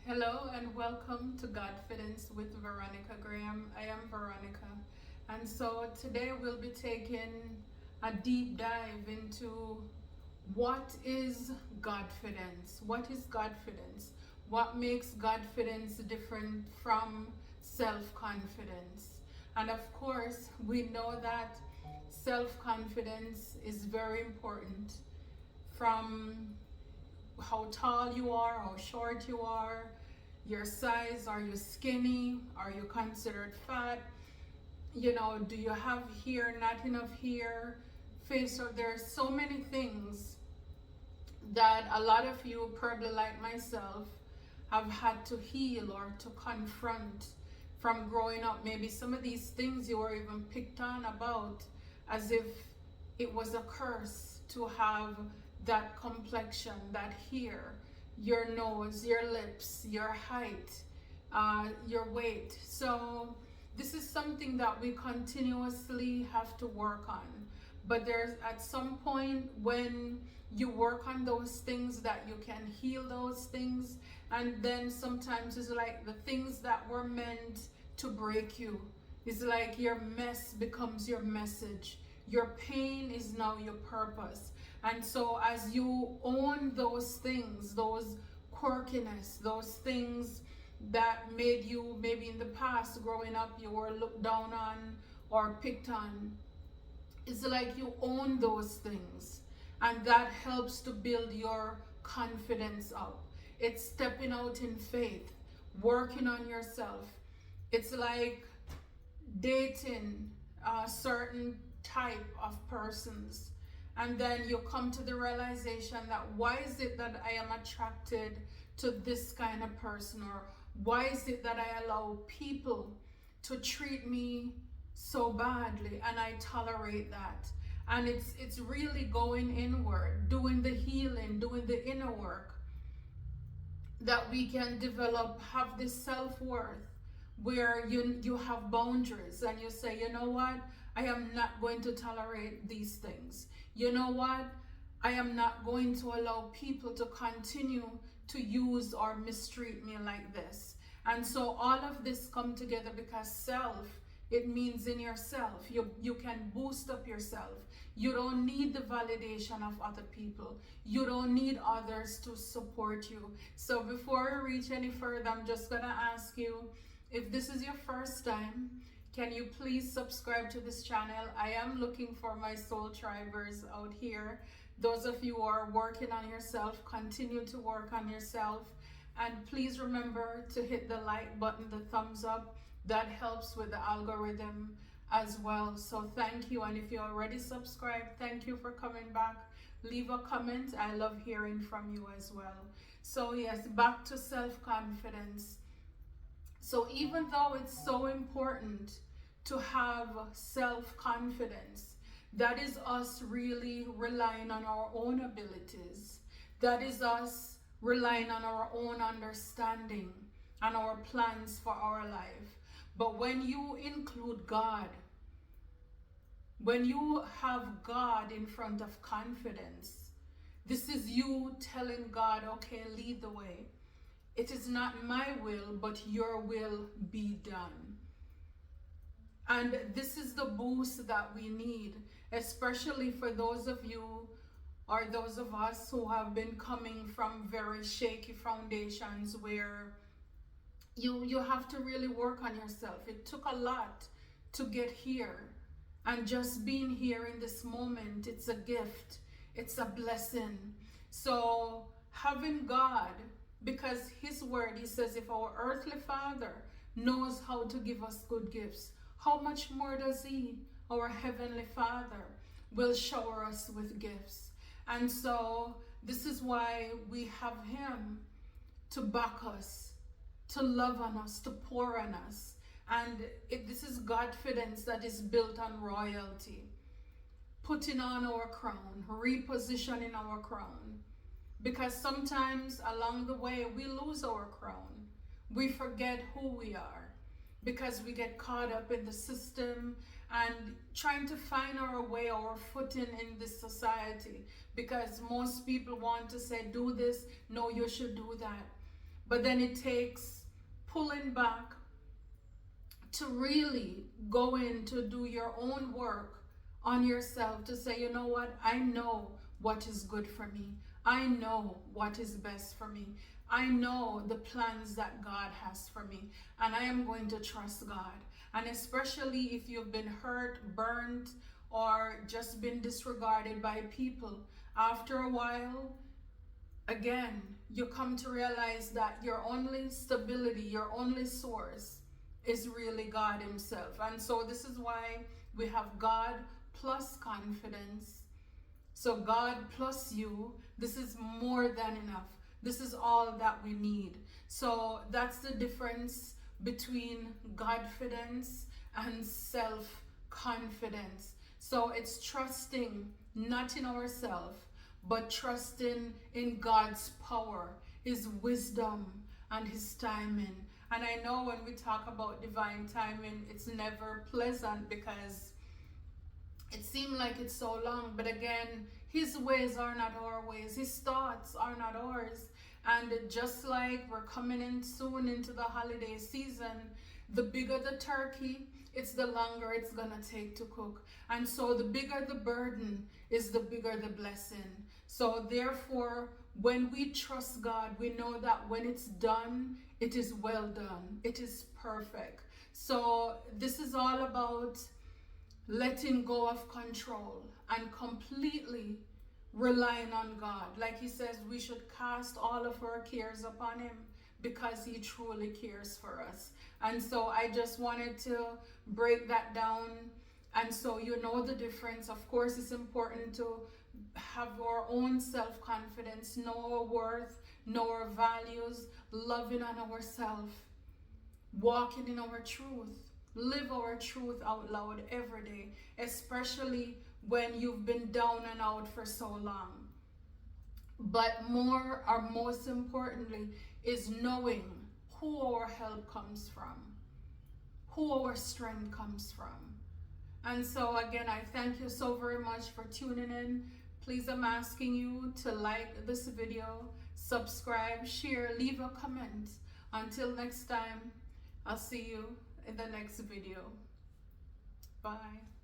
Hello and welcome to Godfidence with Veronica Graham. I am Veronica, and so today we'll be taking a deep dive into what is Godfidence? What is Godfidence? What makes Godfidence different from self-confidence? And of course, we know that self-confidence is very important, from how tall you are, how short you are, your size, are you skinny, are you considered fat, do you have hair, not enough hair, face, or there are so many things that a lot of you, probably like myself, have had to heal or to confront from growing up. Maybe some of these things you were even picked on about as if it was a curse to have that complexion, that hair, your nose, your lips, your height, your weight. So this is something that we continuously have to work on. But there's at some point when you work on those things that you can heal those things, and then sometimes it's like the things that were meant to break you, it's like your mess becomes your message. Your pain is now your purpose. And so as you own those things, those quirkiness, those things that made you, maybe in the past growing up you were looked down on or picked on, it's like you own those things, and that helps to build your confidence up. It's stepping out in faith, working on yourself. It's like dating a certain type of persons, and then you come to the realization that why is it that I am attracted to this kind of person, or why is it that I allow people to treat me so badly and I tolerate that. And it's really going inward, doing the healing, doing the inner work, that we can develop, have this self-worth where you have boundaries and you say, you know what, I am not going to tolerate these things. You know what, I am not going to allow people to continue to use or mistreat me like this. And so all of this come together because self, it means in yourself. You can boost up yourself. You don't need the validation of other people. You don't need others to support you. So before I reach any further, I'm just gonna ask you, if this is your first time, can you please subscribe to this channel? I am looking for my soul tribers out here. Those of you who are working on yourself, continue to work on yourself. And please remember to hit the like button, the thumbs up. That helps with the algorithm as well. So thank you. And if you already subscribed, thank you for coming back. Leave a comment. I love hearing from you as well. So yes, back to self-confidence. So even though it's so important to have self-confidence, that is us really relying on our own abilities. That is us relying on our own understanding and our plans for our life. But when you include God, when you have God in front of confidence, this is you telling God, okay, lead the way. It is not my will, but your will be done. And this is the boost that we need, especially for those of you or those of us who have been coming from very shaky foundations where you have to really work on yourself. It took a lot to get here. And just being here in this moment, it's a gift. It's a blessing. So having God, because his word, he says, if our earthly father knows how to give us good gifts, how much more does he, our heavenly father, will shower us with gifts. And so this is why we have him to back us, to love on us, to pour on us. And this is Godfidence that is built on royalty, putting on our crown, repositioning our crown. Because sometimes along the way we lose our crown. We forget who we are because we get caught up in the system and trying to find our way, our footing in this society. Because most people want to say, do this, no, you should do that. But then it takes pulling back to really go in to do your own work on yourself, to say, you know what, I know what is good for me. I know what is best for me. I know the plans that God has for me, and I am going to trust God. And especially if you've been hurt, burned, or just been disregarded by people, after a while, again, you come to realize that your only stability, your only source is really God Himself. And so this is why we have God plus confidence. So God plus you, this is more than enough. This is all that we need. So that's the difference between Godfidence and self-confidence. So it's trusting not in ourselves, but trusting in God's power, His wisdom, and His timing. And I know when we talk about divine timing, it's never pleasant because it seemed like it's so long. But again, His ways are not our ways. His thoughts are not ours. And just like we're coming in soon into the holiday season, the bigger the turkey, it's the longer it's gonna take to cook. And so the bigger the burden is the bigger the blessing. So therefore, when we trust God, we know that when it's done, it is well done. It is perfect. So this is all about letting go of control and completely relying on God. Like He says, we should cast all of our cares upon Him because He truly cares for us. And so I just wanted to break that down. And so you know the difference. Of course, it's important to have our own self-confidence, know our worth, know our values, loving on ourselves, walking in our truth, live our truth out loud every day, especially when you've been down and out for so long. But more, or most importantly, is knowing who our help comes from, who our strength comes from. And so again, I thank you so very much for tuning in. Please, I'm asking you to like this video, subscribe, share, leave a comment. Until next time, I'll see you in the next video. Bye.